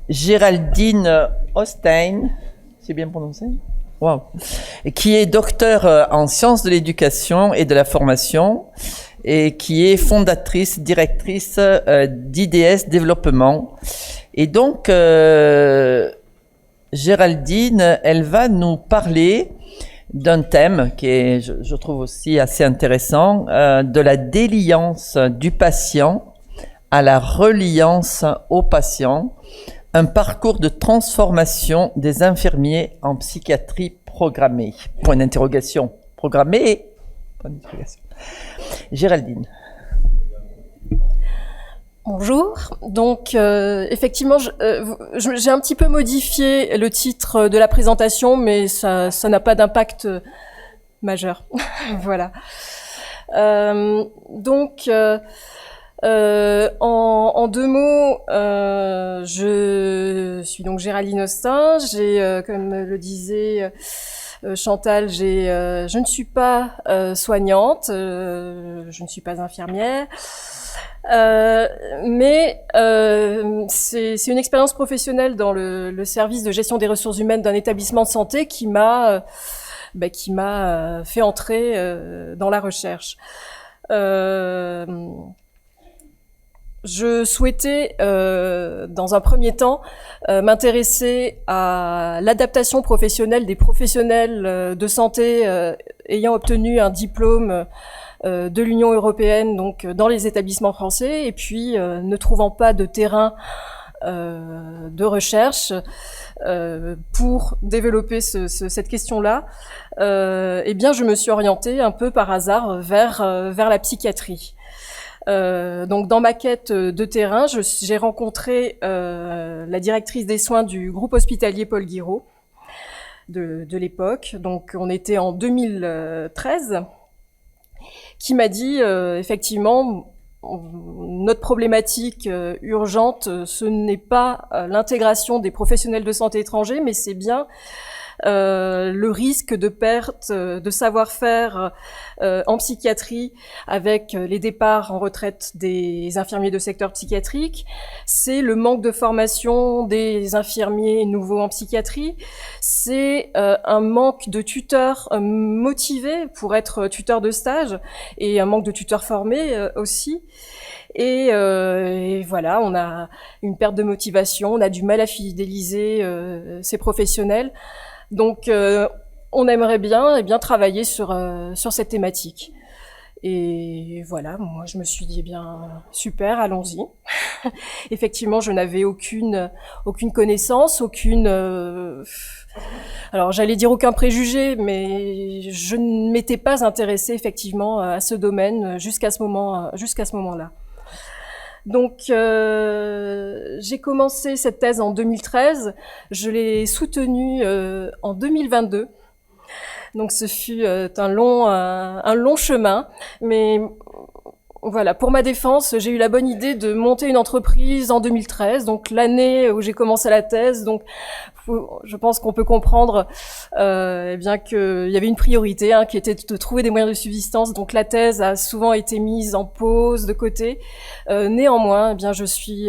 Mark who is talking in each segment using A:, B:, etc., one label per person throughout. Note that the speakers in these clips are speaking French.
A: Géraldine Ostein, c'est bien prononcé? Wow. Qui est docteur en sciences de l'éducation et de la formation et qui est fondatrice, directrice d'IDS Développement. Et donc, Géraldine, elle va nous parler d'un thème qui est, je trouve aussi assez intéressant, de la déliance du patient à la reliance au patient, un parcours de transformation des infirmiers en psychiatrie programmée. Point d'interrogation. Programmée. Point d'interrogation. Géraldine.
B: Bonjour. Donc, effectivement, j'ai un petit peu modifié le titre de la présentation, mais ça n'a pas d'impact majeur. Voilà. Donc, en deux mots, je suis donc Géraldine Ostein. J'ai, comme le disait Chantal, je ne suis pas soignante, je ne suis pas infirmière. Mais c'est une expérience professionnelle dans le service de gestion des ressources humaines d'un établissement de santé qui m'a fait entrer dans la recherche. Je souhaitais, dans un premier temps, m'intéresser à l'adaptation professionnelle des professionnels de santé ayant obtenu un diplôme de l'Union européenne, donc dans les établissements français, et puis ne trouvant pas de terrain de recherche pour développer cette question-là, eh bien, je me suis orientée un peu par hasard vers la psychiatrie. Donc, dans ma quête de terrain, j'ai rencontré la directrice des soins du groupe hospitalier Paul Guiraud de l'époque. Donc, on était en 2013. Qui m'a dit effectivement notre problématique urgente, ce n'est pas l'intégration des professionnels de santé étrangers, mais c'est bien le risque de perte de savoir-faire en psychiatrie avec les départs en retraite des infirmiers de secteur psychiatrique, c'est le manque de formation des infirmiers nouveaux en psychiatrie, c'est un manque de tuteurs motivés pour être tuteurs de stage et un manque de tuteurs formés aussi. Et voilà, on a une perte de motivation, on a du mal à fidéliser ces professionnels. Donc, on aimerait bien travailler sur cette thématique. Et voilà, moi je me suis dit, eh bien, super, allons-y. Effectivement, je n'avais aucune connaissance, alors j'allais dire aucun préjugé, mais je ne m'étais pas intéressée effectivement à ce domaine jusqu'à ce moment-là. Donc, j'ai commencé cette thèse en 2013, je l'ai soutenue en 2022. Donc, ce fut un long chemin, mais voilà, pour ma défense, j'ai eu la bonne idée de monter une entreprise en 2013, donc l'année où j'ai commencé la thèse. Donc, je pense qu'on peut comprendre eh bien qu'il y avait une priorité qui était de trouver des moyens de subsistance. Donc, la thèse a souvent été mise en pause, de côté. Néanmoins, eh bien, je suis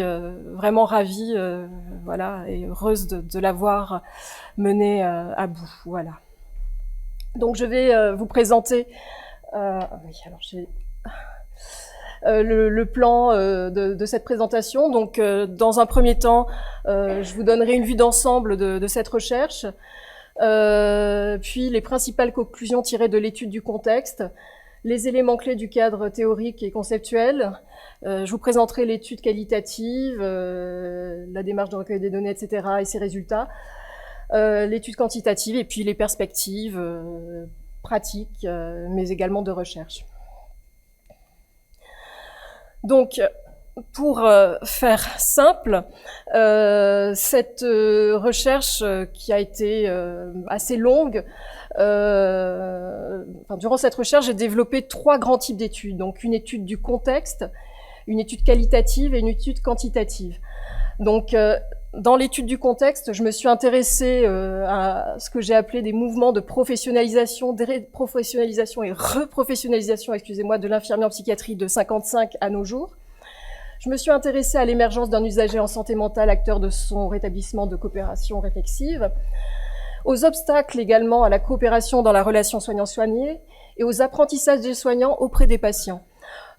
B: vraiment ravie, voilà, et heureuse de l'avoir menée à bout. Voilà. Donc, je vais vous présenter. Oui, alors j'ai le plan de cette présentation. Donc, dans un premier temps, je vous donnerai une vue d'ensemble de cette recherche, puis les principales conclusions tirées de l'étude du contexte, les éléments clés du cadre théorique et conceptuel. Je vous présenterai l'étude qualitative, la démarche de recueil des données, etc., et ses résultats, l'étude quantitative, et puis les perspectives pratiques, mais également de recherche. Donc, pour faire simple, cette recherche qui a été assez longue, durant cette recherche, j'ai développé 3 grands types d'études. Donc, une étude du contexte, une étude qualitative et une étude quantitative. Donc, dans l'étude du contexte, je me suis intéressée à ce que j'ai appelé des mouvements de professionnalisation, déprofessionnalisation et reprofessionnalisation, excusez-moi, de l'infirmier en psychiatrie de 55 à nos jours. Je me suis intéressée à l'émergence d'un usager en santé mentale, acteur de son rétablissement de coopération réflexive, aux obstacles également à la coopération dans la relation soignant-soigné et aux apprentissages des soignants auprès des patients.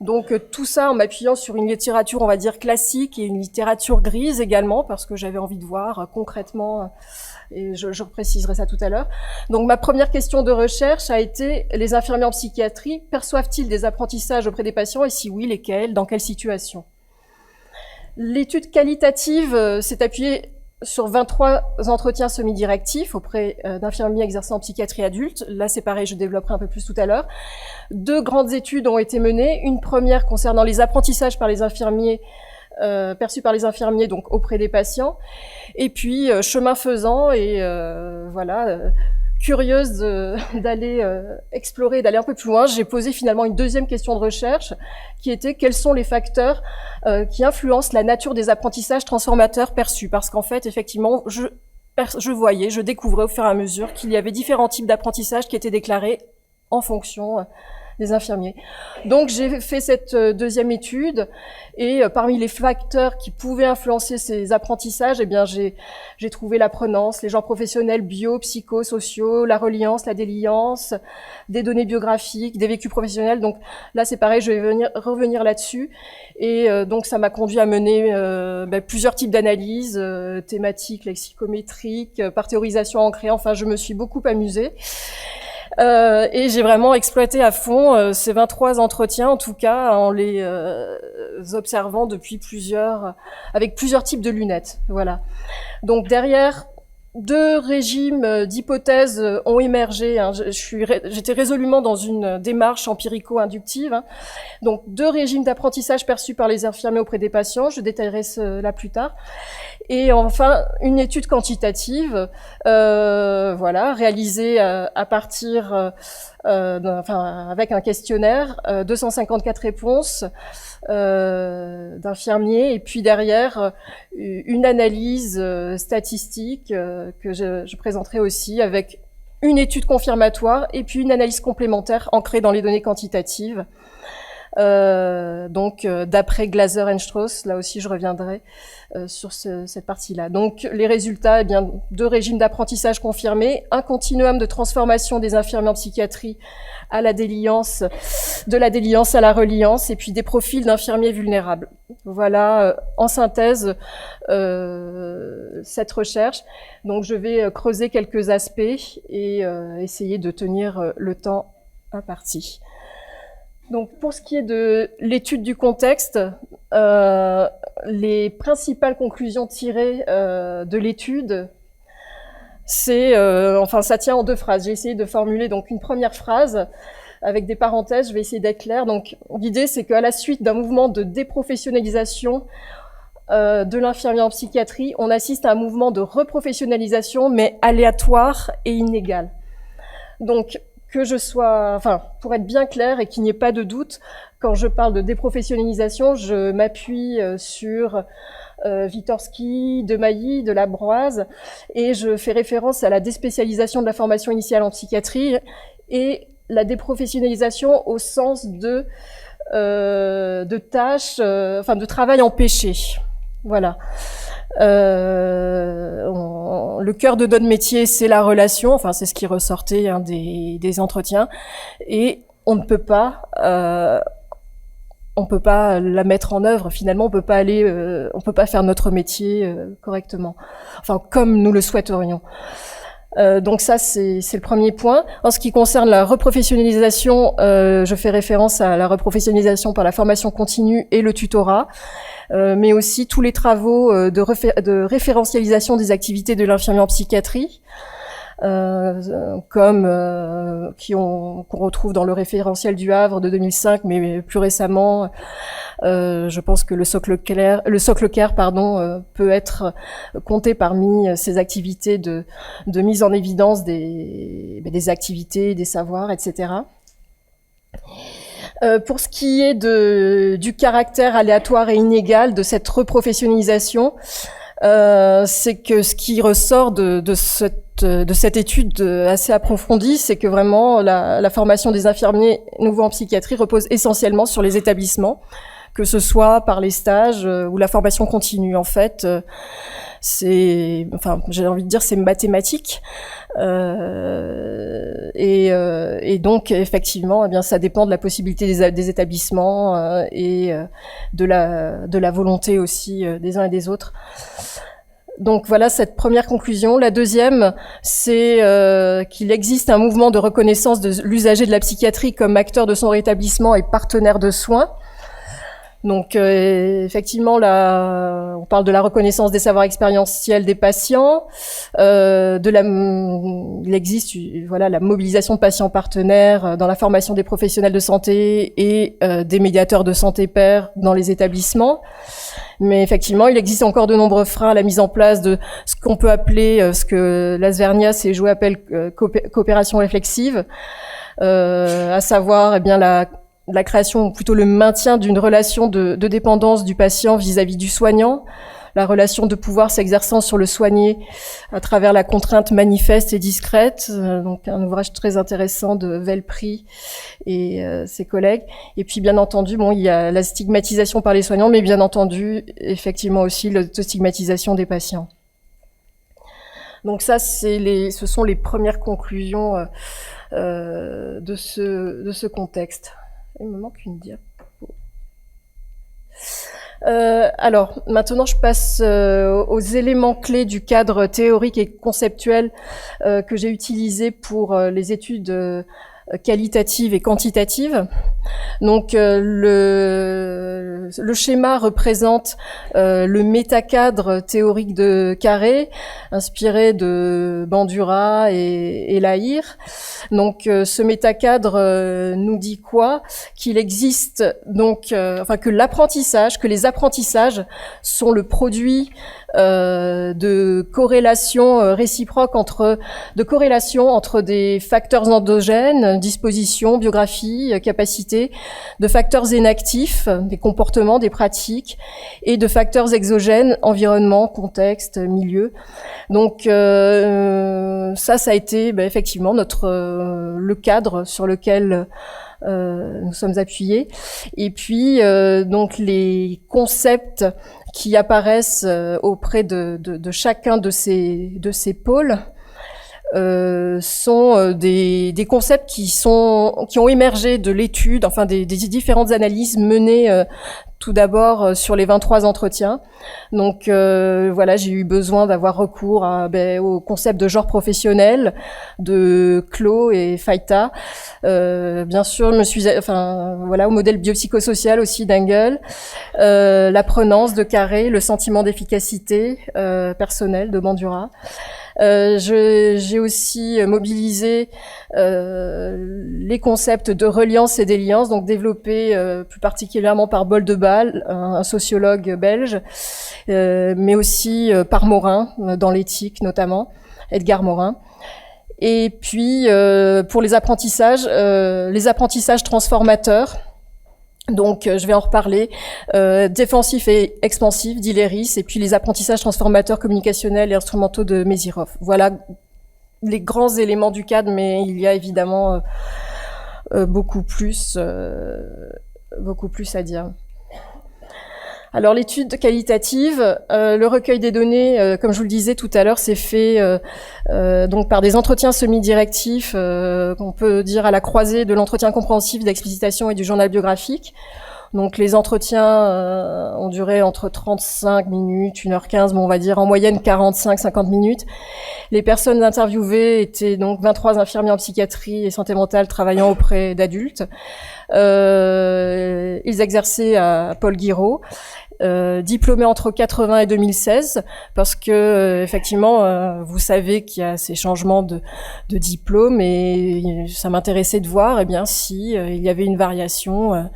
B: Donc tout ça en m'appuyant sur une littérature, on va dire, classique et une littérature grise également, parce que j'avais envie de voir concrètement, et je préciserai ça tout à l'heure. Donc ma première question de recherche a été: les infirmiers en psychiatrie perçoivent-ils des apprentissages auprès des patients, et si oui, lesquels, dans quelles situations? L'étude qualitative s'est appuyée sur 23 entretiens semi-directifs auprès d'infirmiers exerçant en psychiatrie adulte. Là, c'est pareil, je développerai un peu plus tout à l'heure. 2 grandes études ont été menées. Une première concernant les apprentissages par les infirmiers, perçus par les infirmiers, donc auprès des patients. Et puis, chemin faisant, et curieuse d'aller explorer, d'aller un peu plus loin, j'ai posé finalement une deuxième question de recherche qui était: quels sont les facteurs qui influencent la nature des apprentissages transformateurs perçus? Parce qu'en fait, effectivement, je découvrais au fur et à mesure qu'il y avait différents types d'apprentissages qui étaient déclarés en fonction des infirmiers. Donc j'ai fait cette deuxième étude, et parmi les facteurs qui pouvaient influencer ces apprentissages, eh bien j'ai trouvé la prenance, les genres professionnels, bio, psycho, sociaux, la reliance, la déliance, des données biographiques, des vécus professionnels. Donc là c'est pareil, je vais revenir là-dessus, et donc ça m'a conduit à mener plusieurs types d'analyses, thématiques, lexicométriques, par théorisation ancrée. Enfin, je me suis beaucoup amusée. Et j'ai vraiment exploité à fond ces 23 entretiens, en tout cas en les observant depuis avec plusieurs types de lunettes. Voilà. Donc derrière, 2 régimes d'hypothèses ont émergé. J'étais résolument dans une démarche empirico-inductive. Donc 2 régimes d'apprentissage perçus par les infirmiers auprès des patients. Je détaillerai cela plus tard. Et enfin, une étude quantitative, réalisée à partir, avec un questionnaire, 254 réponses d'infirmiers, et puis derrière une analyse statistique que je présenterai aussi, avec une étude confirmatoire et puis une analyse complémentaire ancrée dans les données quantitatives. D'après Glaser et Strauss, là aussi je reviendrai sur cette partie-là. Donc les résultats, 2 régimes d'apprentissage confirmés, un continuum de transformation des infirmiers en psychiatrie à la déliance, de la déliance à la reliance, et puis des profils d'infirmiers vulnérables. Voilà en synthèse cette recherche. Donc je vais creuser quelques aspects et essayer de tenir le temps imparti. Donc, pour ce qui est de l'étude du contexte, les principales conclusions tirées de l'étude, ça tient en 2 phrases. J'ai essayé de formuler donc une première phrase avec des parenthèses. Je vais essayer d'être claire. Donc, l'idée, c'est qu'à la suite d'un mouvement de déprofessionnalisation de l'infirmier en psychiatrie, on assiste à un mouvement de reprofessionnalisation, mais aléatoire et inégal. Donc, pour être bien clair et qu'il n'y ait pas de doute, quand je parle de déprofessionnalisation, je m'appuie sur Witkowski, Demailly, Delabroise, et je fais référence à la déspécialisation de la formation initiale en psychiatrie et la déprofessionnalisation au sens de tâches, de travail empêché. Voilà. Le cœur de notre métier, c'est la relation. Enfin, c'est ce qui ressortait des entretiens. Et on ne peut pas la mettre en œuvre. Finalement, on peut pas faire notre métier correctement. Enfin, comme nous le souhaiterions. Donc ça, c'est le premier point. En ce qui concerne la reprofessionnalisation, je fais référence à la reprofessionnalisation par la formation continue et le tutorat, mais aussi tous les travaux de référentialisation des activités de l'infirmier en psychiatrie, qu'on retrouve dans le référentiel du Havre de 2005, mais plus récemment, je pense que le socle care, peut être compté parmi ces activités de mise en évidence des activités, des savoirs, etc. Pour ce qui est du caractère aléatoire et inégal de cette reprofessionnalisation, c'est que ce qui ressort de cette étude assez approfondie, c'est que vraiment la formation des infirmiers nouveaux en psychiatrie repose essentiellement sur les établissements, que ce soit par les stages ou la formation continue. En fait, j'ai envie de dire, c'est mathématique. Et donc, effectivement, eh bien, ça dépend de la possibilité des établissements et de la volonté aussi des uns et des autres. Donc voilà cette première conclusion. La deuxième, c'est qu'il existe un mouvement de reconnaissance de l'usager de la psychiatrie comme acteur de son rétablissement et partenaire de soins. Donc effectivement, là, on parle de la reconnaissance des savoirs expérientiels des patients, il existe la mobilisation de patients partenaires dans la formation des professionnels de santé et des médiateurs de santé pairs dans les établissements. Mais effectivement, il existe encore de nombreux freins à la mise en place de ce qu'on peut appeler, ce que Las Vernias et Jouet appellent coopération réflexive, à savoir eh bien la création, ou plutôt le maintien d'une relation de dépendance du patient vis-à-vis du soignant, la relation de pouvoir s'exerçant sur le soigné à travers la contrainte manifeste et discrète, donc un ouvrage très intéressant de Velpri et ses collègues. Et puis bien entendu, il y a la stigmatisation par les soignants, mais bien entendu, effectivement aussi l'autostigmatisation des patients. Donc ça, ce sont les premières conclusions de ce contexte. Il me manque une diapo. Alors, maintenant, je passe aux éléments clés du cadre théorique et conceptuel que j'ai utilisé pour les études qualitatives et quantitatives. Donc, le schéma représente le métacadre théorique de Carré, inspiré de Bandura et Lahire. Donc, ce métacadre nous dit quoi? Qu'il existe donc, que les apprentissages sont le produit de corrélations réciproques entre des facteurs endogènes, disposition, biographie, capacité, de facteurs inactifs, des comportements, des pratiques, et de facteurs exogènes, environnement, contexte, milieu. Donc ça a été effectivement le cadre sur lequel nous sommes appuyés. Et puis donc les concepts qui apparaissent auprès de chacun de ces pôles sont des concepts qui ont émergé de l'étude, des différentes analyses menées tout d'abord sur les 23 entretiens. Donc j'ai eu besoin d'avoir recours au concept de genre professionnel de Clos et Fajta. Bien sûr, au modèle biopsychosocial aussi d'Engel, la prenance de Carré, le sentiment d'efficacité personnelle de Bandura. J'ai aussi mobilisé les concepts de reliance et déliance, donc développés plus particulièrement par Boldebal, un sociologue belge, mais aussi par Morin, dans l'éthique notamment, Edgar Morin. Et puis pour les apprentissages transformateurs. Donc, je vais en reparler. Défensif et expansif d'Hilleris, et puis les apprentissages transformateurs communicationnels et instrumentaux de Mézirov. Voilà les grands éléments du cadre, mais il y a évidemment beaucoup plus à dire. Alors l'étude qualitative, le recueil des données, comme je vous le disais tout à l'heure, c'est fait donc par des entretiens semi-directifs, qu'on peut dire à la croisée de l'entretien compréhensif, d'explicitation et du journal biographique. Donc les entretiens ont duré entre 35 minutes, 1h15, on va dire en moyenne 45-50 minutes. Les personnes interviewées étaient donc 23 infirmiers en psychiatrie et santé mentale travaillant auprès d'adultes. Ils exerçaient à Paul Guiraud, diplômés entre 80 et 2016, parce que effectivement, vous savez qu'il y a ces changements de diplôme, et ça m'intéressait de voir si il y avait une variation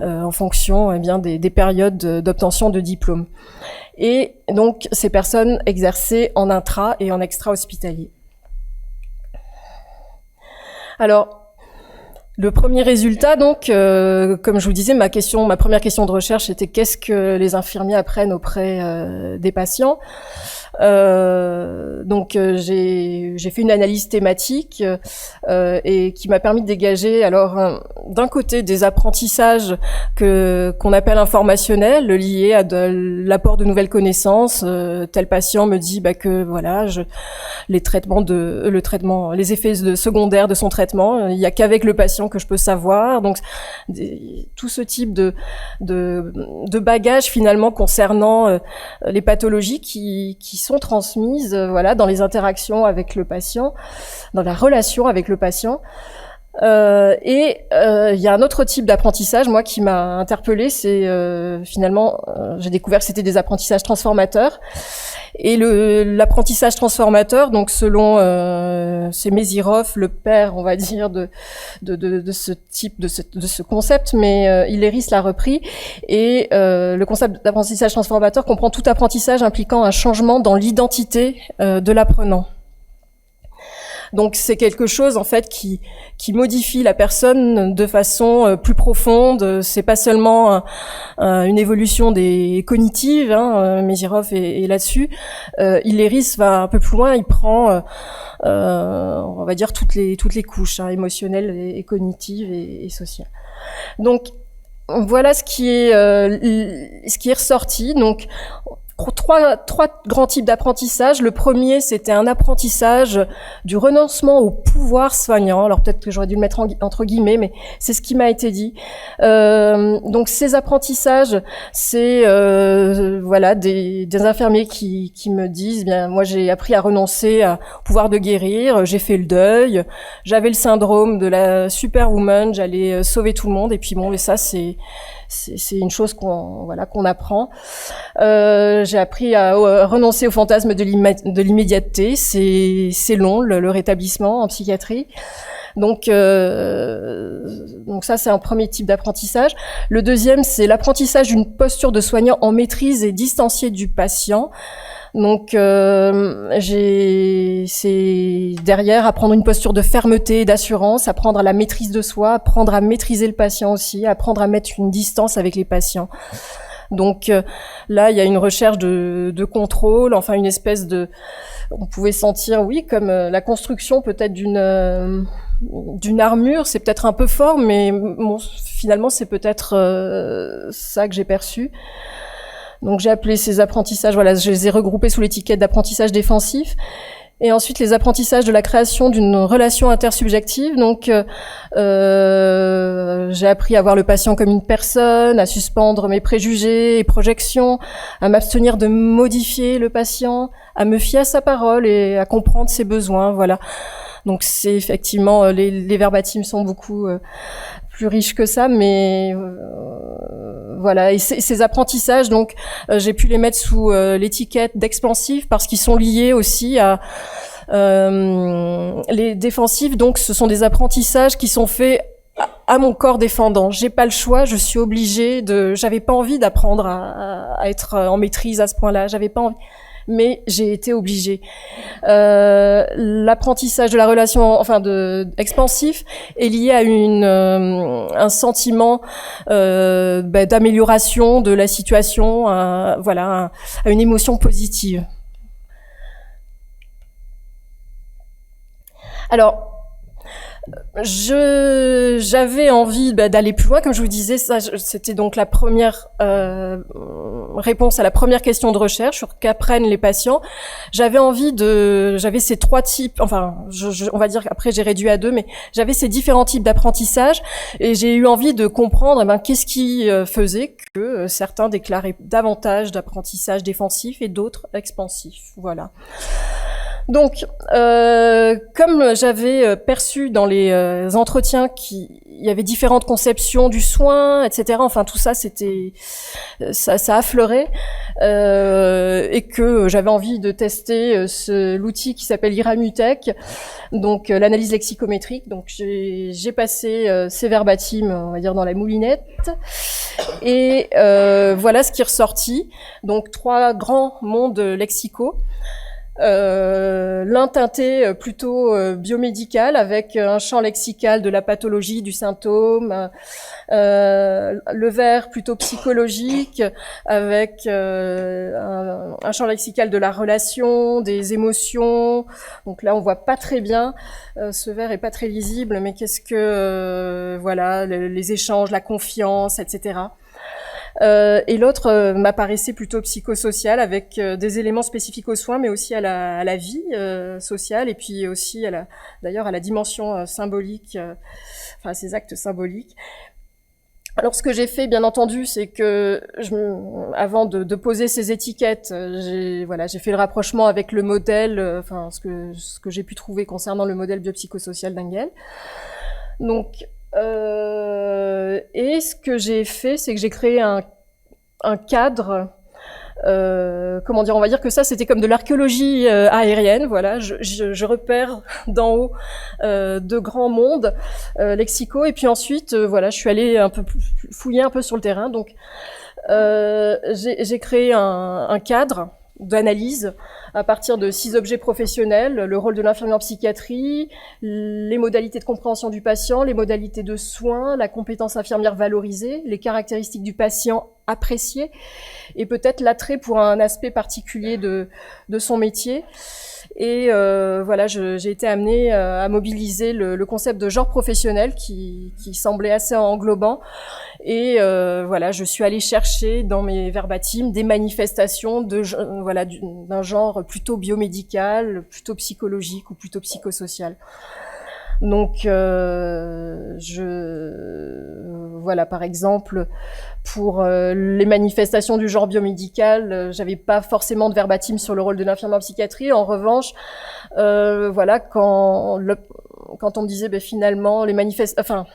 B: en fonction des périodes d'obtention de diplôme. Et donc ces personnes exerçaient en intra et en extra-hospitalier. Alors, le premier résultat, donc, comme je vous disais, ma première question de recherche était qu'est-ce que les infirmiers apprennent auprès des patients. Donc j'ai fait une analyse thématique et qui m'a permis de dégager alors d'un côté des apprentissages qu'on appelle informationnels, liés à l'apport de nouvelles connaissances. Tel patient me dit que voilà, les effets secondaires de son traitement, il y a qu'avec le patient que je peux savoir. Donc tout ce type de bagages finalement concernant les pathologies qui sont transmises voilà dans les interactions avec le patient, dans la relation avec le patient. Il y a un autre type d'apprentissage, moi, qui m'a interpellée, c'est finalement, j'ai découvert que c'était des apprentissages transformateurs. Et l'apprentissage transformateur, donc selon c'est Méziroff, le père, on va dire, de ce type, de ce concept, mais Hilleris l'a repris. Et le concept d'apprentissage transformateur comprend tout apprentissage impliquant un changement dans l'identité de l'apprenant. Donc c'est quelque chose en fait qui modifie la personne de façon plus profonde. C'est pas seulement une évolution des cognitives. Méziroff est là-dessus. Hilleris va un peu plus loin. Il prend, on va dire toutes les couches émotionnelles et cognitives et sociales. Donc voilà ce qui est ressorti. Donc trois grands types d'apprentissage. Le premier, c'était un apprentissage du renoncement au pouvoir soignant. Alors peut-être que j'aurais dû le mettre entre guillemets, mais c'est ce qui m'a été dit. Donc ces apprentissages, c'est voilà des infirmiers qui me disent, bien moi j'ai appris à renoncer au pouvoir de guérir, j'ai fait le deuil, j'avais le syndrome de la superwoman, j'allais sauver tout le monde, et puis bon, et ça c'est une chose qu'on apprend. J'ai appris à renoncer au fantasme de l'immédiateté. C'est long le rétablissement en psychiatrie. Donc ça c'est un premier type d'apprentissage. Le deuxième, c'est l'apprentissage d'une posture de soignant en maîtrise et distanciée du patient. Donc c'est derrière apprendre une posture de fermeté et d'assurance, apprendre à la maîtrise de soi, apprendre à maîtriser le patient aussi, apprendre à mettre une distance avec les patients. Donc là, il y a une recherche de contrôle, enfin une espèce de... On pouvait sentir, oui, comme la construction peut-être d'une armure, c'est peut-être un peu fort, mais bon, finalement c'est peut-être ça que j'ai perçu. Donc j'ai appelé ces apprentissages, voilà, je les ai regroupés sous l'étiquette d'apprentissage défensif. Et ensuite les apprentissages de la création d'une relation intersubjective. Donc j'ai appris à voir le patient comme une personne, à suspendre mes préjugés et projections, à m'abstenir de modifier le patient, à me fier à sa parole et à comprendre ses besoins. Voilà. Donc c'est effectivement les verbatims sont beaucoup plus riches que ça, mais voilà. Et ces apprentissages, donc j'ai pu les mettre sous l'étiquette d'expansif parce qu'ils sont liés aussi à les défensifs. Donc ce sont des apprentissages qui sont faits à mon corps défendant. J'ai pas le choix, je suis obligée j'avais pas envie d'apprendre à être en maîtrise à ce point-là. J'avais pas envie. Mais j'ai été obligée. L'apprentissage de la relation, expansif, est lié à un sentiment d'amélioration de la situation, à une émotion positive. Alors, j'avais envie d'aller plus loin, comme je vous disais, ça c'était donc la première réponse à la première question de recherche sur qu'apprennent les patients. J'avais ces trois types, on va dire qu'après j'ai réduit à deux, mais j'avais ces différents types d'apprentissage et j'ai eu envie de comprendre qu'est-ce qui faisait que certains déclaraient davantage d'apprentissage défensif et d'autres expansif. Voilà. Donc, comme j'avais perçu dans les entretiens qu'il y avait différentes conceptions du soin, etc. Enfin, tout ça, ça affleurait, et que j'avais envie de tester l'outil qui s'appelle Iramutech, donc l'analyse lexicométrique. Donc, j'ai passé ces verbatims, on va dire, dans la moulinette, et voilà ce qui est ressorti. Donc, 3 grands mondes lexicaux. L'un teinté plutôt biomédical, avec un champ lexical de la pathologie, du symptôme, le vert plutôt psychologique, avec un champ lexical de la relation, des émotions. Donc là, on voit pas très bien. Ce vert est pas très lisible, mais qu'est-ce que voilà, les échanges, la confiance, etc. Et l'autre m'apparaissait plutôt psychosocial, avec des éléments spécifiques aux soins, mais aussi à la vie sociale, et puis aussi d'ailleurs à la dimension symbolique, enfin à ces actes symboliques. Alors ce que j'ai fait, bien entendu, c'est que avant de poser ces étiquettes, j'ai fait le rapprochement avec le modèle, enfin ce que j'ai pu trouver concernant le modèle biopsychosocial d'Engel. Donc et ce que j'ai fait, c'est que j'ai créé un cadre, comment dire, on va dire que ça c'était comme de l'archéologie aérienne, voilà, je repère d'en haut de grands mondes lexicaux, et puis ensuite voilà, je suis allée un peu fouiller un peu sur le terrain. Donc j'ai créé un cadre d'analyse à partir de 6 objets professionnels: le rôle de l'infirmière en psychiatrie, les modalités de compréhension du patient, les modalités de soins, la compétence infirmière valorisée, les caractéristiques du patient appréciées, et peut-être l'attrait pour un aspect particulier de son métier. Et voilà, j'ai été amenée à mobiliser le concept de genre professionnel qui semblait assez englobant. Et voilà, je suis allée chercher dans mes verbatims des manifestations voilà, d'un genre plutôt biomédical, plutôt psychologique ou plutôt psychosocial. Donc voilà, par exemple, pour les manifestations du genre biomédical, j'avais pas forcément de verbatim sur le rôle de l'infirmière en psychiatrie. En revanche, voilà, quand on me disait finalement les enfin,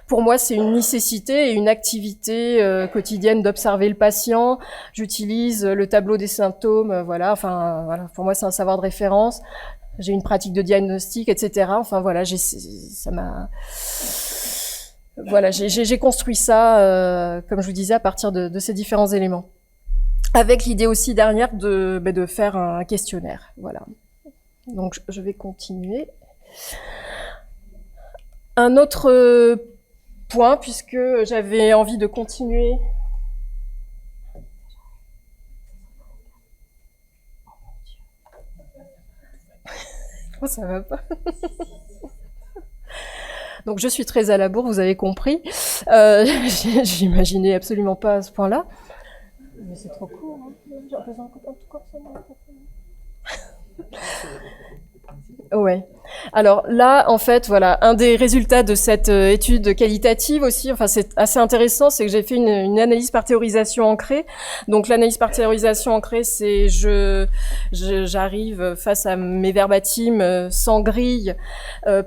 B: pour moi, c'est une nécessité et une activité quotidienne d'observer le patient. J'utilise le tableau des symptômes, voilà. Enfin, voilà. Pour moi, c'est un savoir de référence. J'ai une pratique de diagnostic, etc. Enfin, voilà, voilà, j'ai construit ça, comme je vous disais, à partir de ces différents éléments, avec l'idée aussi derrière de faire un questionnaire. Voilà. Donc, je vais continuer. Un autre point, puisque j'avais envie de continuer. Oh, ça va pas. Donc je suis très à la bourre, vous avez compris. J'imaginais absolument pas à ce point-là. Mais c'est trop court. Ouais. Alors là, en fait, voilà, un des résultats de cette étude qualitative aussi, enfin c'est assez intéressant, c'est que j'ai fait une analyse par théorisation ancrée. Donc l'analyse par théorisation ancrée, c'est j'arrive face à mes verbatims sans grille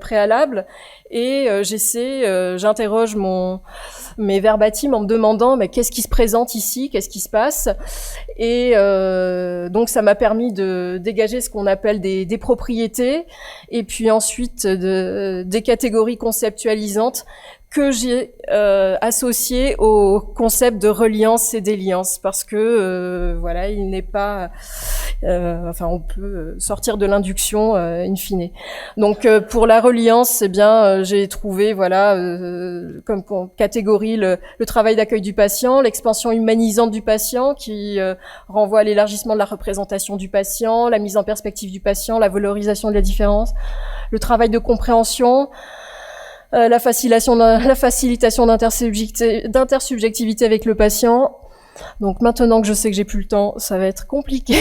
B: préalable, et j'interroge mes verbatims en me demandant mais qu'est-ce qui se présente ici, qu'est-ce qui se passe, et donc ça m'a permis de dégager ce qu'on appelle des propriétés, et puis ensuite des catégories conceptualisantes que j'ai associées au concept de reliance et déliance, parce que voilà, il n'est pas enfin on peut sortir de l'induction in fine. Donc pour la reliance, eh bien j'ai trouvé voilà comme catégorie le travail d'accueil du patient, l'expansion humanisante du patient qui renvoie à l'élargissement de la représentation du patient, la mise en perspective du patient, la valorisation de la différence, le travail de compréhension, la facilitation d'intersubjectivité avec le patient. Donc maintenant que je sais que j'ai plus le temps, ça va être compliqué.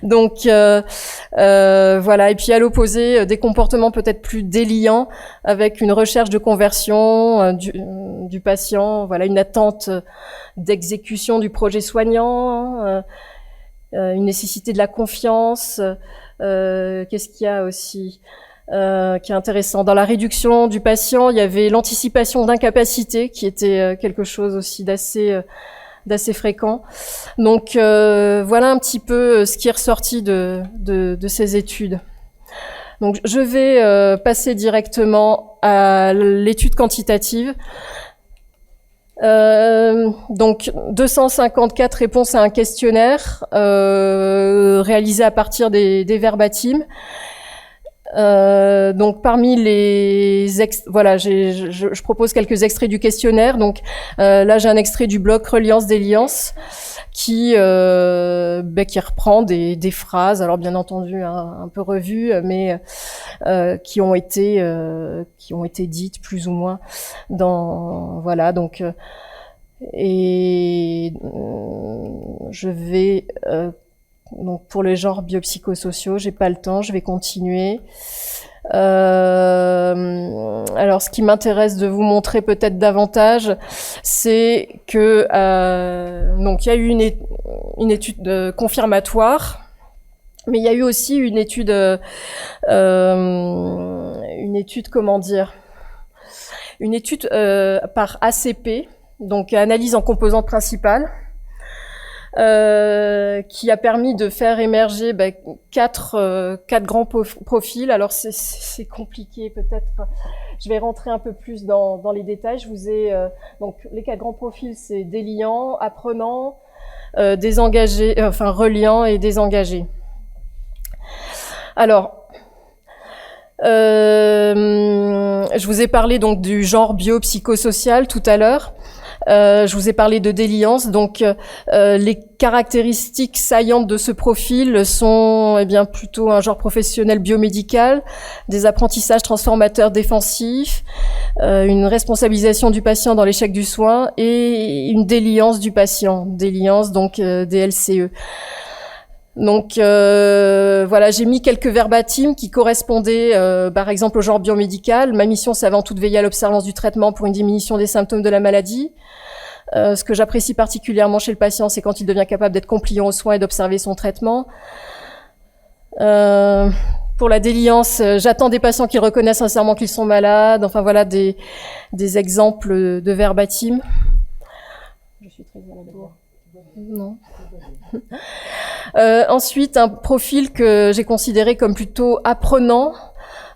B: Donc voilà, et puis à l'opposé, des comportements peut-être plus déliants, avec une recherche de conversion du patient, voilà, une attente d'exécution du projet soignant, une nécessité de la confiance. Qu'est-ce qu'il y a aussi qui est intéressant. Dans la réduction du patient, il y avait l'anticipation d'incapacité qui était quelque chose aussi d'assez fréquent. Donc voilà un petit peu ce qui est ressorti de ces études. Donc je vais passer directement à l'étude quantitative. Donc 254 réponses à un questionnaire réalisé à partir des verbatims. Donc parmi les voilà, je propose quelques extraits du questionnaire. Donc là j'ai un extrait du blog Reliance Déliance qui reprend des phrases, alors bien entendu un peu revues, mais qui ont été dites plus ou moins dans voilà. Donc et je vais donc pour les genres biopsychosociaux, j'ai pas le temps, je vais continuer. Alors, ce qui m'intéresse de vous montrer peut-être davantage, c'est que donc il y a eu une étude confirmatoire, mais il y a eu aussi une étude comment dire, une étude par ACP, donc analyse en composantes principales. Qui a permis de faire émerger quatre grands profils. Alors c'est compliqué, peut-être. Je vais rentrer un peu plus dans les détails. Je vous ai donc les 4 grands profils, c'est déliant, apprenant, désengagé, enfin reliant et désengagé. Alors, je vous ai parlé donc du genre biopsychosocial tout à l'heure. Je vous ai parlé de déliance, donc les caractéristiques saillantes de ce profil sont plutôt un genre professionnel biomédical, des apprentissages transformateurs défensifs, une responsabilisation du patient dans l'échec du soin et une déliance du patient, déliance donc DLCE. Donc voilà, j'ai mis quelques verbatims qui correspondaient par exemple au genre biomédical. Ma mission, c'est avant tout de veiller à l'observance du traitement pour une diminution des symptômes de la maladie. Ce que j'apprécie particulièrement chez le patient, c'est quand il devient capable d'être compliant aux soins et d'observer son traitement. Pour la déliance, j'attends des patients qui reconnaissent sincèrement qu'ils sont malades. Enfin voilà des exemples de verbatim. Je suis très maladroit. Non. Ensuite, un profil que j'ai considéré comme plutôt apprenant,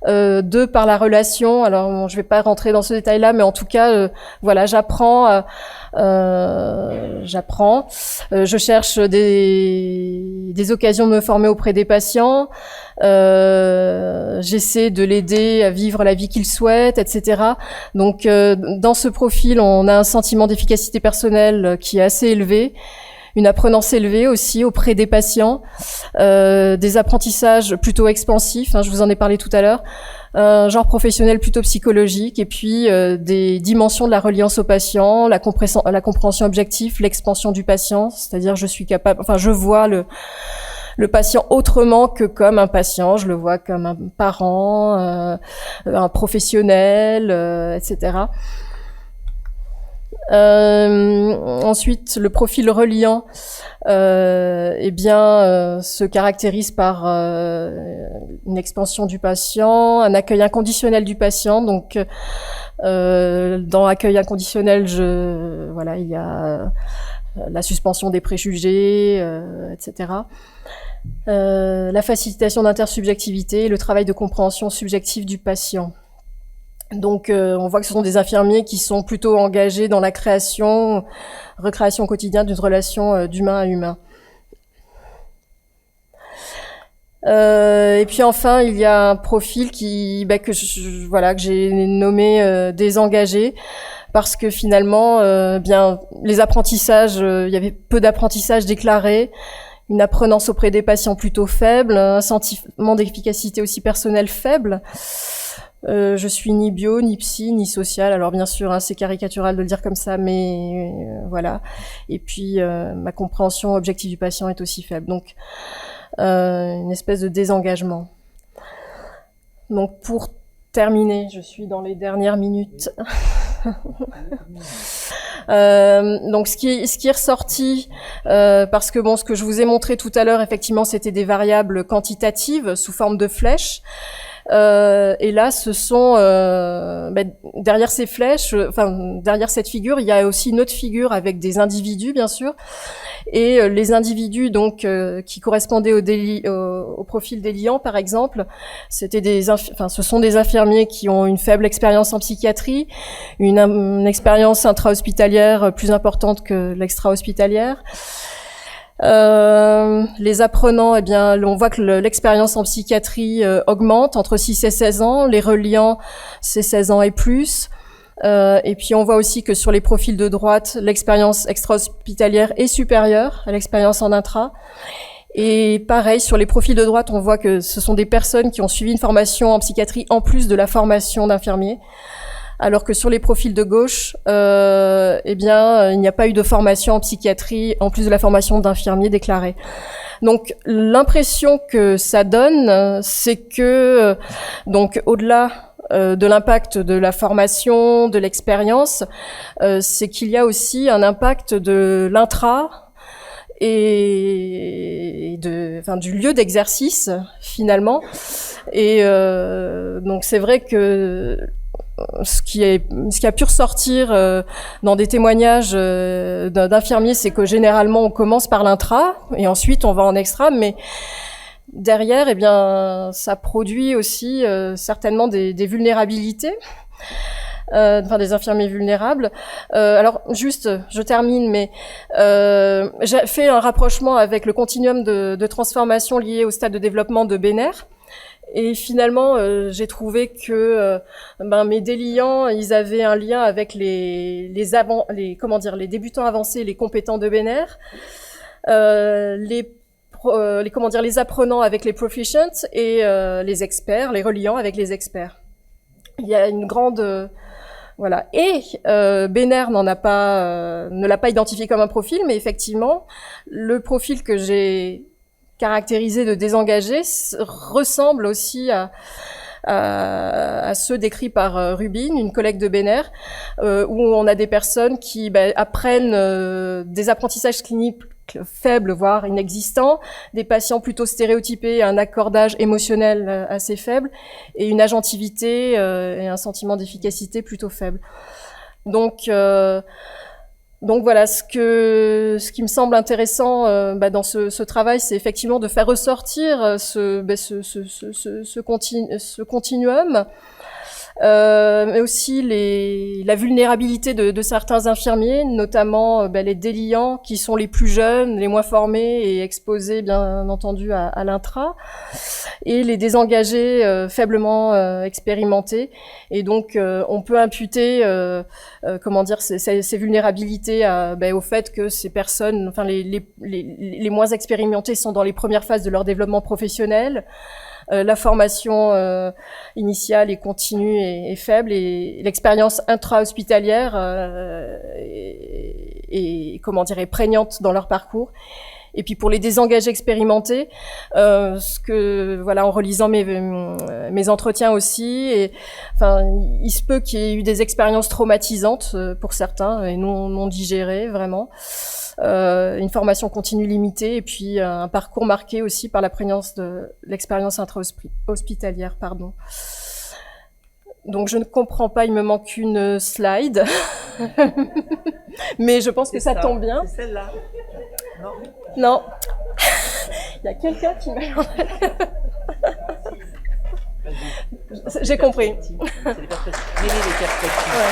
B: par la relation. Alors, bon, je vais pas rentrer dans ce détail-là, mais en tout cas, voilà, j'apprends. Je cherche des occasions de me former auprès des patients. J'essaie de l'aider à vivre la vie qu'il souhaite, etc. Donc, dans ce profil, on a un sentiment d'efficacité personnelle qui est assez élevé. Une apprenance élevée aussi auprès des patients, des apprentissages plutôt expansifs, je vous en ai parlé tout à l'heure, un genre professionnel plutôt psychologique, et puis des dimensions de la reliance au patient, la compréhension objective, l'expansion du patient, c'est-à-dire je suis capable, je vois le patient autrement que comme un patient, je le vois comme un parent, un professionnel, etc. Ensuite, le profil reliant, se caractérise par une expansion du patient, un accueil inconditionnel du patient. Donc, dans l'accueil inconditionnel, il y a la suspension des préjugés, etc. La facilitation d'intersubjectivité et le travail de compréhension subjective du patient. Donc, on voit que ce sont des infirmiers qui sont plutôt engagés dans la recréation quotidienne d'une relation d'humain à humain. Et puis enfin, il y a un profil que j'ai nommé désengagé, parce que finalement, les apprentissages, il y avait peu d'apprentissages déclarés, une apprenance auprès des patients plutôt faible, un sentiment d'efficacité aussi personnelle faible. Je suis ni bio, ni psy, ni social. Alors bien sûr, c'est caricatural de le dire comme ça, mais voilà. Et puis ma compréhension objective du patient est aussi faible. Donc une espèce de désengagement. Donc pour terminer, je suis dans les dernières minutes. Donc ce qui est ressorti, parce que ce que je vous ai montré tout à l'heure, effectivement, c'était des variables quantitatives sous forme de flèches. Et là, ce sont derrière ces flèches, derrière cette figure, il y a aussi une autre figure avec des individus, bien sûr. Et les individus donc qui correspondaient au profil des liants, par exemple, c'était ce sont des infirmiers qui ont une faible expérience en psychiatrie, une expérience intra-hospitalière plus importante que l'extra-hospitalière. Les apprenants, eh bien, on voit que l'expérience en psychiatrie augmente entre 6 et 16 ans. Les reliants, c'est 16 ans et plus. Et puis on voit aussi que sur les profils de droite, l'expérience extra-hospitalière est supérieure à l'expérience en intra. Et pareil, sur les profils de droite, on voit que ce sont des personnes qui ont suivi une formation en psychiatrie en plus de la formation d'infirmier. Alors que sur les profils de gauche, eh bien, il n'y a pas eu de formation en psychiatrie en plus de la formation d'infirmier déclarée. Donc l'impression que ça donne, c'est que donc au-delà de l'impact de la formation, de l'expérience, c'est qu'il y a aussi un impact de l'intra et du lieu d'exercice finalement. Et donc c'est vrai que ce qui a pu ressortir dans des témoignages d'infirmiers, c'est que généralement on commence par l'intra et ensuite on va en extra, mais derrière, eh bien, ça produit aussi certainement des vulnérabilités, des infirmiers vulnérables. Alors, juste, je termine, mais j'ai fait un rapprochement avec le continuum de transformation lié au stade de développement de Benner. Et finalement, j'ai trouvé que mes déliants, ils avaient un lien avec les débutants avancés, les compétents de Benner, les apprenants avec les proficients et les experts, les reliants avec les experts. Il y a une grande voilà. Et Benner ne l'a pas identifié comme un profil, mais effectivement, le profil que j'ai caractérisé de désengagé ressemble aussi à ceux décrits par Rubin, une collègue de Benner, où on a des personnes qui apprennent des apprentissages cliniques faibles, voire inexistants, des patients plutôt stéréotypés, un accordage émotionnel assez faible, et une agentivité et un sentiment d'efficacité plutôt faible. Donc voilà, ce qui me semble intéressant dans ce travail, c'est effectivement de faire ressortir ce continuum, mais aussi la vulnérabilité de certains infirmiers, notamment les déliants qui sont les plus jeunes, les moins formés et exposés bien entendu à l'intra, et les désengagés faiblement expérimentés. Et donc on peut imputer ces vulnérabilités au fait que ces personnes, les moins expérimentés sont dans les premières phases de leur développement professionnel. La formation initiale et continue est faible, et l'expérience intra-hospitalière est prégnante dans leur parcours. Et puis pour les désengagés expérimentés, en relisant mes entretiens aussi, il se peut qu'il y ait eu des expériences traumatisantes pour certains et non digérées vraiment. Une formation continue limitée et puis un parcours marqué aussi par la prégnance de l'expérience intra-hospitalière, pardon. Donc je ne comprends pas, il me manque une slide, mais je pense que ça tombe bien.
A: C'est celle-là.
B: Non. Il y a quelqu'un qui m'a... J'ai compris.
A: C'est les perspectives. Les perspectives.
B: Ouais.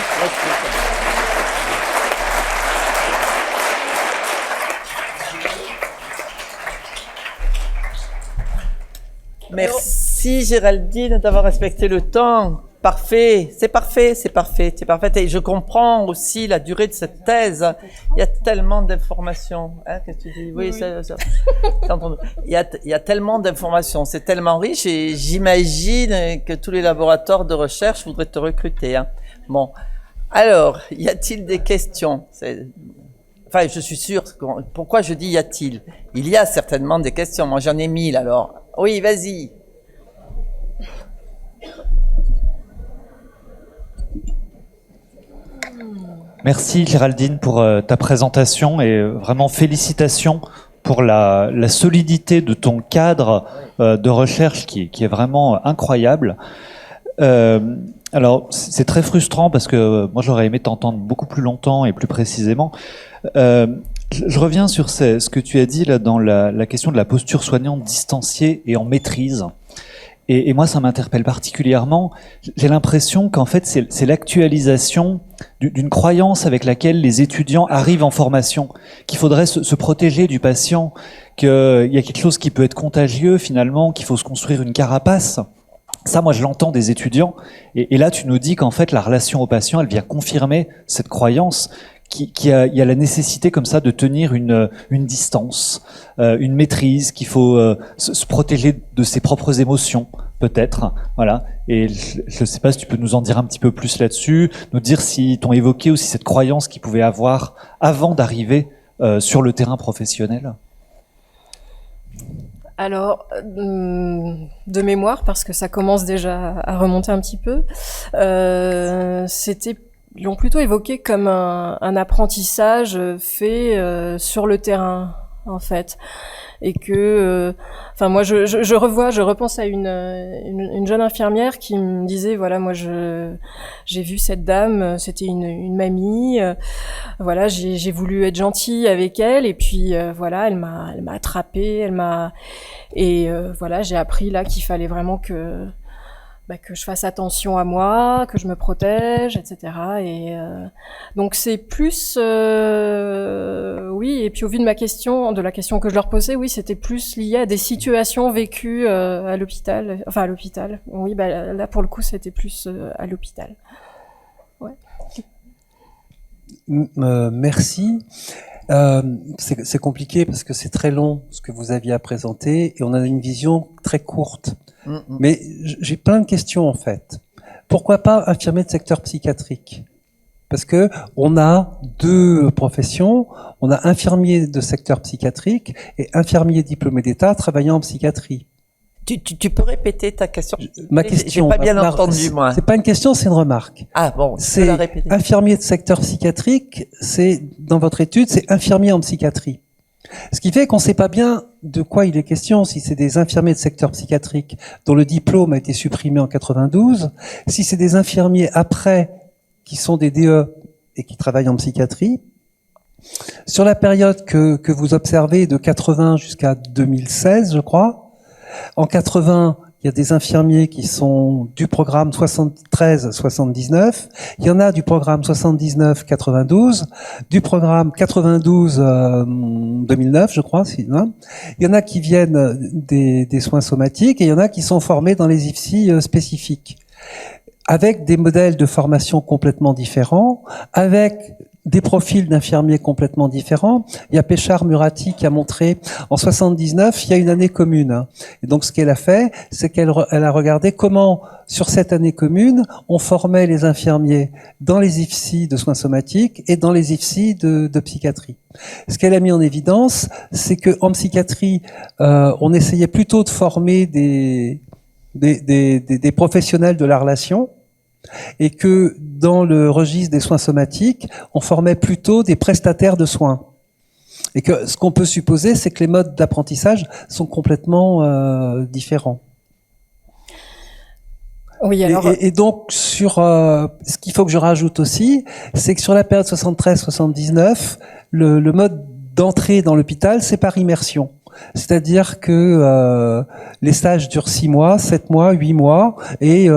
A: Merci Géraldine d'avoir respecté le temps. Parfait, c'est parfait, c'est parfait, c'est parfait. Et je comprends aussi la durée de cette thèse. Il y a tellement d'informations. Hein, qu'est-ce que tu dis? Oui, ça. Il y a tellement d'informations, c'est tellement riche et j'imagine que tous les laboratoires de recherche voudraient te recruter. Hein. Bon, alors, y a-t-il des questions? Enfin, je suis sûr. Pourquoi je dis y a-t-il? Il y a certainement des questions. Moi, j'en ai 1000 alors. Oui, vas-y.
C: Merci Géraldine pour ta présentation et vraiment félicitations pour la solidité de ton cadre de recherche qui est vraiment incroyable. Alors, c'est très frustrant parce que moi, j'aurais aimé t'entendre beaucoup plus longtemps et plus précisément. Je reviens sur ce que tu as dit là dans la question de la posture soignante distanciée et en maîtrise. Et moi, ça m'interpelle particulièrement. J'ai l'impression qu'en fait, c'est l'actualisation d'une croyance avec laquelle les étudiants arrivent en formation, qu'il faudrait se protéger du patient, qu'il y a quelque chose qui peut être contagieux finalement, qu'il faut se construire une carapace. Ça, moi, je l'entends des étudiants. Et là, tu nous dis qu'en fait, la relation au patient, elle vient confirmer cette croyance. Il y a la nécessité comme ça de tenir une distance, une maîtrise, qu'il faut se protéger de ses propres émotions, peut-être. Voilà. Et je ne sais pas si tu peux nous en dire un petit peu plus là-dessus, nous dire si t'ont évoqué aussi cette croyance qu'ils pouvaient avoir avant d'arriver sur le terrain professionnel.
B: Alors, de mémoire, parce que ça commence déjà à remonter un petit peu, ils l'ont plutôt évoqué comme un apprentissage fait sur le terrain, en fait, et que, moi, je repense à une jeune infirmière qui me disait, voilà, moi, j'ai vu cette dame, c'était une mamie, voilà, j'ai voulu être gentille avec elle, et puis voilà, elle m'a attrapée, voilà, j'ai appris là qu'il fallait vraiment que je fasse attention à moi, que je me protège, etc. Et donc c'est plus, oui. Et puis au vu de la question que je leur posais, oui, c'était plus lié à des situations vécues à l'hôpital. Enfin à l'hôpital. Oui, là pour le coup, c'était plus à l'hôpital. Ouais.
D: Merci. C'est compliqué parce que c'est très long ce que vous aviez à présenter et on a une vision très courte. Mais j'ai plein de questions en fait. Pourquoi pas infirmier de secteur psychiatrique? Parce que on a deux professions, on a infirmier de secteur psychiatrique et infirmier diplômé d'État travaillant en psychiatrie.
A: Tu peux répéter ta question?
D: Ma question.
A: J'ai pas bien entendu, moi.
D: C'est pas une question, c'est une remarque.
A: Ah bon,
D: c'est la répéter. Infirmier de secteur psychiatrique, c'est, dans votre étude, c'est infirmier en psychiatrie. Ce qui fait qu'on ne sait pas bien de quoi il est question, si c'est des infirmiers de secteur psychiatrique dont le diplôme a été supprimé en 92, si c'est des infirmiers après qui sont des DE et qui travaillent en psychiatrie. Sur la période que vous observez de 80 jusqu'à 2016, je crois, en 80, il y a des infirmiers qui sont du programme 73-79, il y en a du programme 79-92, du programme 92-2009, je crois. Il y en a qui viennent des soins somatiques et il y en a qui sont formés dans les IFSI spécifiques, avec des modèles de formation complètement différents, avec des profils d'infirmiers complètement différents. Il y a Péchard-Murati qui a montré, en 79, il y a une année commune. Et donc, ce qu'elle a fait, c'est qu'elle a regardé comment, sur cette année commune, on formait les infirmiers dans les IFSI de soins somatiques et dans les IFSI de psychiatrie. Ce qu'elle a mis en évidence, c'est que en psychiatrie, on essayait plutôt de former des professionnels de la relation, et que dans le registre des soins somatiques, on formait plutôt des prestataires de soins. Et que ce qu'on peut supposer, c'est que les modes d'apprentissage sont complètement différents.
B: Oui, alors...
D: et donc, sur ce qu'il faut que je rajoute aussi, c'est que sur la période 73-79, le mode d'entrée dans l'hôpital, c'est par immersion. C'est-à-dire que les stages durent 6 mois, 7 mois, 8 mois, et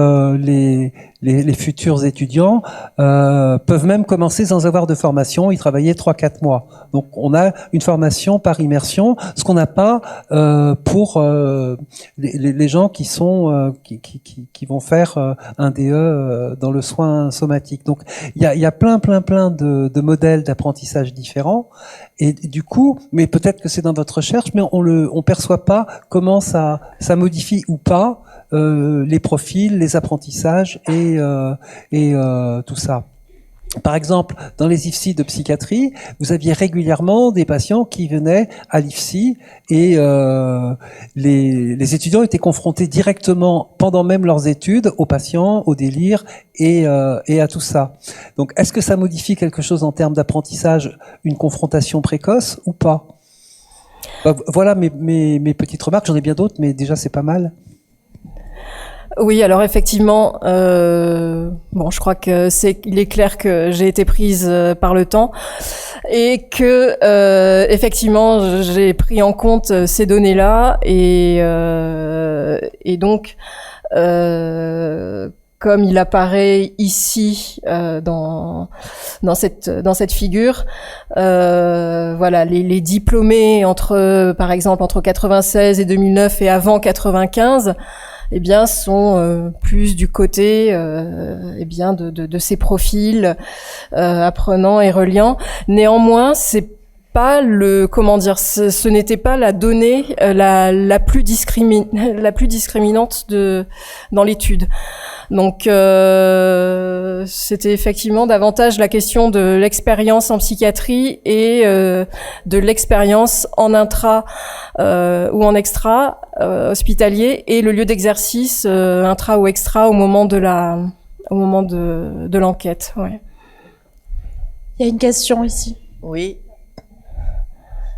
D: les futurs étudiants peuvent même commencer sans avoir de formation, y travailler 3-4 mois. Donc on a une formation par immersion, ce qu'on n'a pas pour les gens qui sont qui vont faire un DE dans le soin somatique. Donc il y a plein de modèles d'apprentissage différents. Et du coup, mais peut-être que c'est dans votre recherche, mais on perçoit pas comment ça modifie ou pas les profils, les apprentissages et tout ça. Par exemple, dans les IFSI de psychiatrie, vous aviez régulièrement des patients qui venaient à l'IFSI et les étudiants étaient confrontés directement, pendant même leurs études, aux patients, au délire et à tout ça. Donc, est-ce que ça modifie quelque chose en termes d'apprentissage, une confrontation précoce ou pas ? Voilà mes petites remarques. J'en ai bien d'autres, mais déjà c'est pas mal.
B: Oui, alors effectivement, bon, je crois que il est clair que j'ai été prise par le temps et que effectivement j'ai pris en compte ces données-là et donc comme il apparaît ici dans cette figure, voilà, les diplômés par exemple entre 96 et 2009 et avant 95. Eh bien, sont plus du côté, eh bien, de ces profils apprenants et reliants. Néanmoins, c'est pas ce n'était pas la donnée la plus discriminante dans l'étude. Donc c'était effectivement davantage la question de l'expérience en psychiatrie et de l'expérience en intra ou en extra hospitalier et le lieu d'exercice intra ou extra au moment de l'enquête. Ouais.
E: Il y a une question ici.
A: Oui.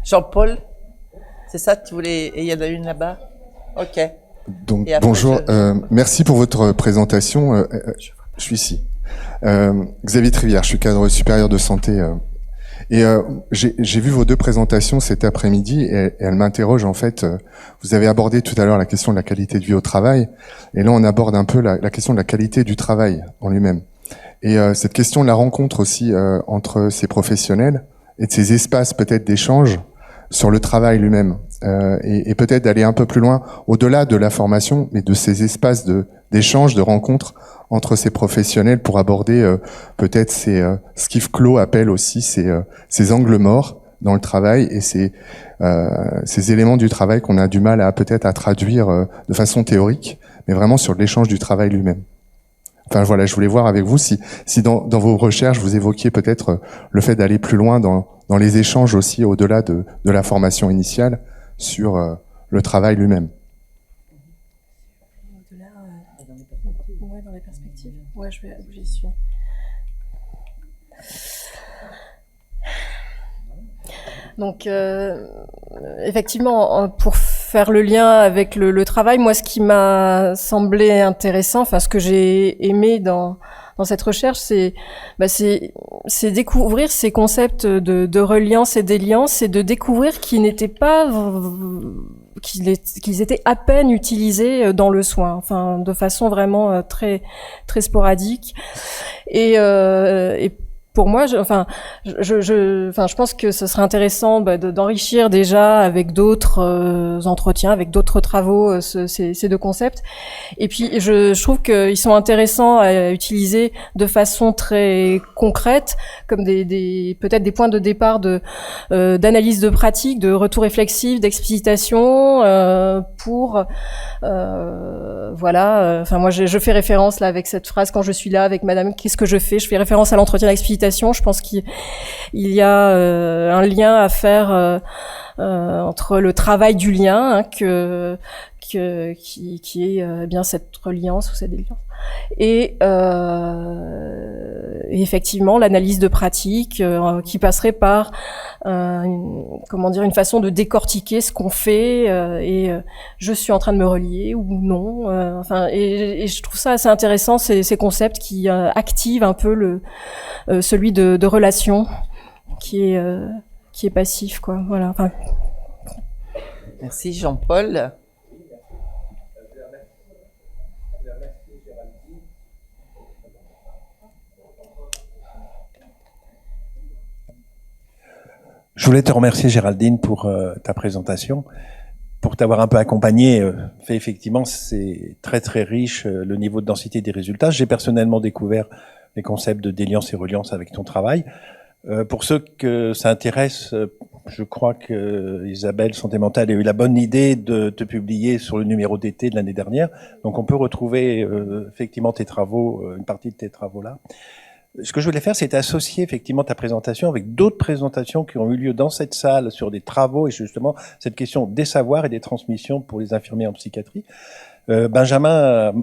A: Jean-Paul, c'est ça que tu voulais... Et il y en a une là-bas. Ok.
F: Donc, bonjour, merci pour votre présentation. Je suis ici. Xavier Trivière, je suis cadre supérieur de santé. J'ai vu vos deux présentations cet après-midi et elles m'interrogent en fait. Vous avez abordé tout à l'heure la question de la qualité de vie au travail, et là on aborde un peu la question de la qualité du travail en lui-même. Et cette question de la rencontre aussi entre ces professionnels et de ces espaces peut-être d'échange sur le travail lui-même, et peut-être d'aller un peu plus loin, au-delà de la formation, mais de ces espaces d'échange, de rencontre entre ces professionnels pour aborder peut-être ce qu'Yves Clos appelle aussi ces angles morts dans le travail et ces éléments du travail qu'on a du mal peut-être à traduire de façon théorique, mais vraiment sur l'échange du travail lui-même. Enfin voilà, je voulais voir avec vous si dans vos recherches vous évoquiez peut-être le fait d'aller plus loin dans les échanges aussi au-delà de la formation initiale sur le travail lui-même.
B: Au-delà, dans les perspectives. Ouais, j'y suis. Donc, effectivement, pour faire le lien avec le travail, moi, ce qui m'a semblé intéressant, enfin, ce que j'ai aimé dans cette recherche, c'est découvrir ces concepts de reliance et d'éliance et de découvrir qu'ils n'étaient pas qu'ils étaient à peine utilisés dans le soin, enfin, de façon vraiment très très sporadique et pour moi, je pense que ce serait intéressant d'enrichir déjà avec d'autres entretiens, avec d'autres travaux, ces deux concepts. Et puis, je trouve qu'ils sont intéressants à utiliser de façon très concrète, comme peut-être des points de départ d'analyse de pratique, de retour réflexif, d'explicitation, pour voilà. Enfin, moi, je fais référence là avec cette phrase quand je suis là avec Madame. Qu'est-ce que je fais? Je fais référence à l'entretien d'explicitation. Je pense qu'il y a un lien à faire entre le travail du lien, qui est bien cette reliance ou cette déliance, et effectivement l'analyse de pratique qui passerait par une façon de décortiquer ce qu'on fait et je suis en train de me relier ou non, et je trouve ça assez intéressant, ces concepts qui activent un peu celui de relation qui est passif, quoi. Voilà. Enfin.
A: Merci Jean-Paul.
G: Je voulais te remercier Géraldine pour ta présentation, pour t'avoir un peu accompagné. Effectivement, c'est très très riche le niveau de densité des résultats. J'ai personnellement découvert les concepts de déliance et reliance avec ton travail. Pour ceux que ça intéresse, je crois que Isabelle Santé Mentale a eu la bonne idée de te publier sur le numéro d'été de l'année dernière. Donc on peut retrouver effectivement tes travaux, une partie de tes travaux là. Ce que je voulais faire, c'est associer effectivement ta présentation avec d'autres présentations qui ont eu lieu dans cette salle sur des travaux et justement cette question des savoirs et des transmissions pour les infirmiers en psychiatrie. Benjamin,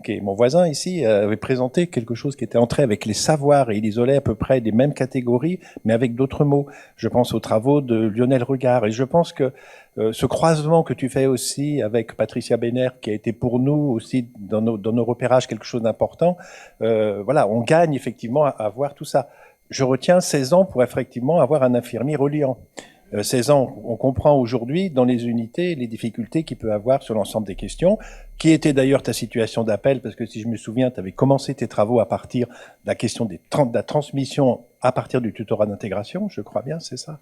G: qui est mon voisin ici, avait présenté quelque chose qui était entré avec les savoirs et il isolait à peu près des mêmes catégories, mais avec d'autres mots. Je pense aux travaux de Lionel Regard et je pense que ce croisement que tu fais aussi avec Patricia Benner, qui a été pour nous aussi dans nos repérages quelque chose d'important, voilà, on gagne effectivement à voir tout ça. Je retiens 16 ans pour effectivement avoir un infirmier reliant. 16 ans, on comprend aujourd'hui dans les unités les difficultés qu'il peut avoir sur l'ensemble des questions, qui était d'ailleurs ta situation d'appel, parce que si je me souviens, tu avais commencé tes travaux à partir de la question de la transmission à partir du tutorat d'intégration, je crois bien, c'est ça?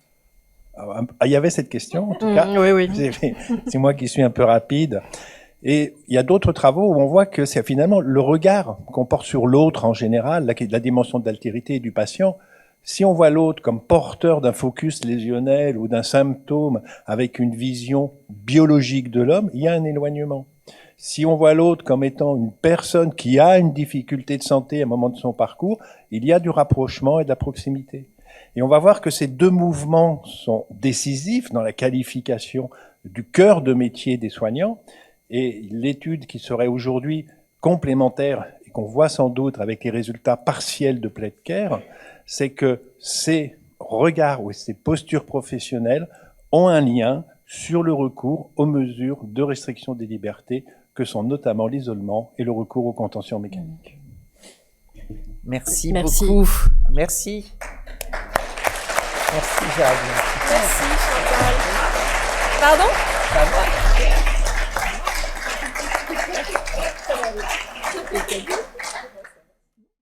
G: Ah, il y avait cette question, en tout cas.
B: Oui, oui.
G: C'est moi qui suis un peu rapide. Et il y a d'autres travaux où on voit que c'est finalement le regard qu'on porte sur l'autre en général, la dimension de l'altérité du patient. Si on voit l'autre comme porteur d'un focus lésionnel ou d'un symptôme avec une vision biologique de l'homme, il y a un éloignement. Si on voit l'autre comme étant une personne qui a une difficulté de santé à un moment de son parcours, il y a du rapprochement et de la proximité. Et on va voir que ces deux mouvements sont décisifs dans la qualification du cœur de métier des soignants. Et l'étude qui serait aujourd'hui complémentaire et qu'on voit sans doute avec les résultats partiels de PledCare, c'est que ces regards ou ces postures professionnelles ont un lien sur le recours aux mesures de restriction des libertés que sont notamment l'isolement et le recours aux contentions mécaniques.
A: Merci,
B: Merci.
A: beaucoup. Merci. Merci, Jade.
B: Merci, Chantal. Pardon?
A: Ça va?